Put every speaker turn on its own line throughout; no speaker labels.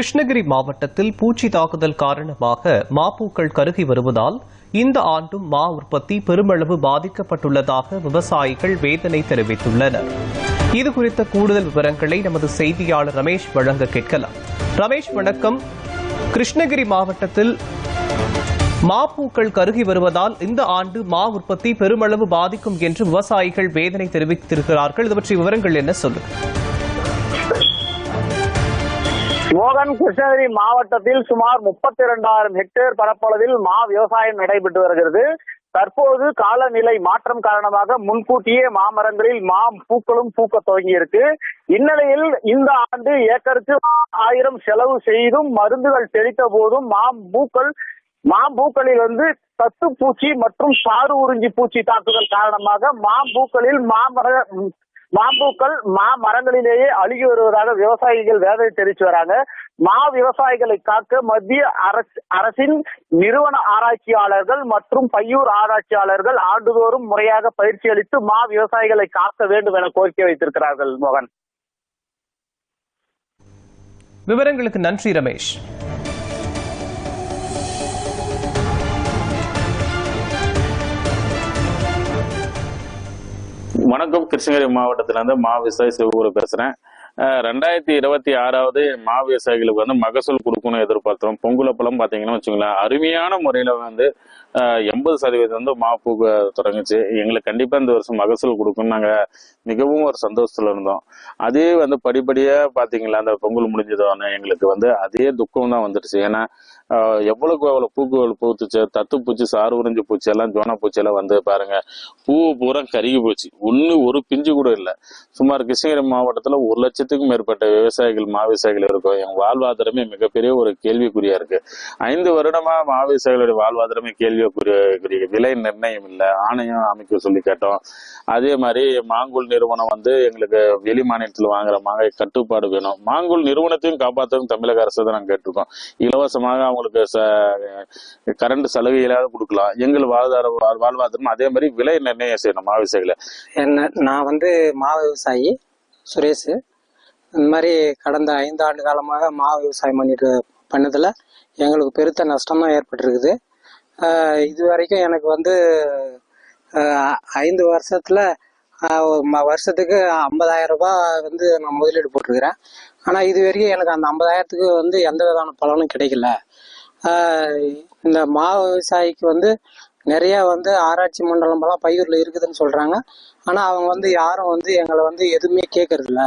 கிருஷ்ணகிரி மாவட்டத்தில் பூச்சி தாக்குதல் காரணமாக மாப்பூக்கள் கருகி வருவதால் இந்த ஆண்டும் மா உற்பத்தி பெருமளவு பாதிக்கப்பட்டுள்ளதாக விவசாயிகள் வேதனை தெரிவித்துள்ளனர். இதுகுறித்த கூடுதல் விவரங்களை நமது செய்தியாளர் ரமேஷ் வழங்க கேட்கலாம். ரமேஷ், வணக்கம். கிருஷ்ணகிரி மாவட்டத்தில் மாப்பூக்கள் கருகி வருவதால் இந்த ஆண்டு மா உற்பத்தி பெருமளவு பாதிக்கும் என்று விவசாயிகள் வேதனை தெரிவித்திருக்கிறார்கள். இது பற்றிய விவரங்கள் என்ன, சொல்லுங்க.
மோகன், கிருஷ்ணகிரி மாவட்டத்தில் சுமார் 32,000 ஹெக்டேர் பரப்பளவில் மா விவசாயம் நடைபெற்று வருகிறது. தற்போது காலநிலை மாற்றம் காரணமாக முன்கூட்டியே மாமரங்களில் மா பூக்களும் பூக்க துவங்கியிருக்கு. இந்நிலையில் இந்த ஆண்டு ஏக்கருக்கு 1000 செலவு செய்தும் மருந்துகள் தெளித்த போதும் மாம்பூக்களில் தத்துப்பூச்சி மற்றும் சாறு உறிஞ்சி பூச்சி தாக்குதல் காரணமாக மாம்பூக்கள் மரங்களிலேயே அழுகி வருவதாக விவசாயிகள் வேதனை தெரிவித்து வராங்க. மா விவசாயிகளை காக்க மத்திய அரசின் நிறுவன ஆராய்ச்சியாளர்கள் மற்றும் பையூர் ஆராய்ச்சியாளர்கள் ஆண்டுதோறும் முறையாக பயிற்சி அளித்து மா விவசாயிகளை காக்க வேண்டும் என கோரிக்கை வைத்திருக்கிறார்கள். மோகன்,
விவரங்களுக்கு நன்றி ரமேஷ்.
வணக்கம். கிருஷ்ணகிரி மாவட்டத்திலிருந்து மா விவசாயி சிவகுரு பேசுறேன். 2026 மா விவசாயிகளுக்கு மகசூல் கொடுக்கணும் எதிர்பார்த்தோம். பொங்குலப்பழம் பாத்தீங்கன்னா வச்சுங்களேன், அருமையான முறையில 80% மா பூக்க தொடங்குச்சு. எங்களுக்கு கண்டிப்பா இந்த வருஷம் மகசூல் கொடுக்கணும் நாங்க மிகவும் ஒரு சந்தோஷத்துல இருந்தோம். அதே படிப்படியா பாத்தீங்களா, அந்த பொங்கல் முடிஞ்சதோன்னு எங்களுக்கு அதே துக்கம் தான் வந்துடுச்சு. ஏன்னா எவ்வளவு பூக்குகள் பூத்துச்சு, தத்துப்பூச்சி, சாறு உறிஞ்சி பூச்சி எல்லாம், ஜோனா பூச்சி எல்லாம் பாருங்க, பூ பூரா கருகி போச்சு. ஒரு பிஞ்சு கூட இல்லை. சுமார் கிருஷ்ணகிரி மாவட்டத்துல 1 லட்சத்துக்கும் மேற்பட்ட விவசாயிகள், மா விவசாயிகள் இருக்கும். எங்க வாழ்வாதாரமே மிகப்பெரிய ஒரு கேள்விக்குறியா இருக்கு. 5 வருடமா மா விவசாயிகளுடைய வாழ்வாதாரமே கேள்விக்குரிய. விலை நிர்ணயம் இல்லை, ஆணையம் அமைக்க சொல்லி கேட்டோம். அதே மாதிரி மாங்குள் நிறுவனம் எங்களுக்கு வெளி மாநிலத்தில் வாங்குற மாங்காய் கட்டுப்பாடு வேணும். மாங்குள் நிறுவனத்தையும் காப்பாற்றவும் தமிழக அரசு தான் நாங்கள் கேட்டிருக்கோம். இலவசமாக அவங்களுக்கு கரண்ட் சலுகையிலாவது கொடுக்கலாம். எங்கள் வாழ்வாதாரம் அதே மாதிரி விலை நிர்ணயம் செய்யணும் மா விவசாயிகளை.
நான் மா விவசாயி சுரேஷ். இந்த மாதிரி கடந்த 5 ஆண்டு காலமாக மா விவசாயம் பண்ணதுல எங்களுக்கு பெருத்த நஷ்டம் தான் ஏற்பட்டிருக்குது. இது வரைக்கும் எனக்கு 5 வருஷத்துல வருஷத்துக்கு 50,000 ரூபாய் நான் முதலீடு போட்டிருக்கிறேன். ஆனா இது வரைக்கும் எனக்கு அந்த 50,000த்துக்கு எந்த விதமான பலனும் கிடைக்கல. இந்த மா விவசாயிக்கு நிறைய ஆராய்ச்சி மண்டலம் எல்லாம் பையூர்ல இருக்குதுன்னு சொல்றாங்க. ஆனா அவங்க யாரும் எங்களை எதுவுமே கேட்கறது இல்ல.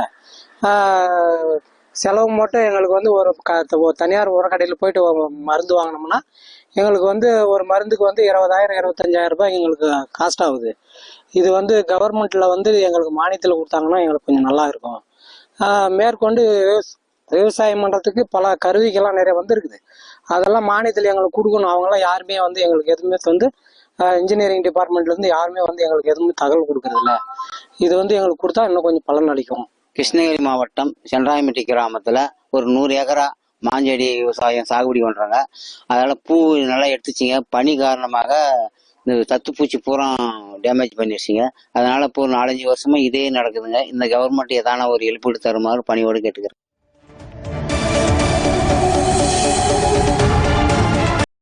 செலவு மட்டும் எங்களுக்கு ஒரு தனியார் உரக்கடையில போயிட்டு மருந்து வாங்கினோம்னா எங்களுக்கு ஒரு மருந்துக்கு 20,000 25,000 ரூபாய் எங்களுக்கு காஸ்ட் ஆகுது. இது கவர்மெண்ட்ல எங்களுக்கு மானியத்துல கொடுத்தாங்கன்னா எங்களுக்கு கொஞ்சம் நல்லா இருக்கும். மேற்கொண்டு விவசாயம் பண்றதுக்கு பல கருவிகள்லாம் நிறைய இருக்குது. அதெல்லாம் மானியத்துல எங்களுக்கு கொடுக்கணும். அவங்கெல்லாம் யாருமே எங்களுக்கு எதுவுமே இன்ஜினியரிங் டிபார்ட்மெண்ட்ல இருந்து யாருமே எங்களுக்கு எதுவுமே தகவல் கொடுக்கறது இல்ல. இது எங்களுக்கு கொடுத்தா இன்னும் கொஞ்சம் பலன் அளிக்கும்.
கிருஷ்ணகிரி மாவட்டம் சென்றாயம்பட்டி கிராமத்துல ஒரு 100 ஏக்கரா மாஞ்செடி விவசாயம் சாகுபடி பண்றாங்க. அதனால பூ நல்லா எடுத்துச்சிங்க. பனி காரணமாக இந்த தத்துப்பூச்சி பூரா டேமேஜ் பண்ணிடுச்சிங்க. அதனால இப்போ 4-5 வருஷமா இதே நடக்குதுங்க. இந்த கவர்மெண்ட் ஏதான ஒரு இழப்பீடு தருமாறு பணியோடு கேட்டுக்கிறேன்.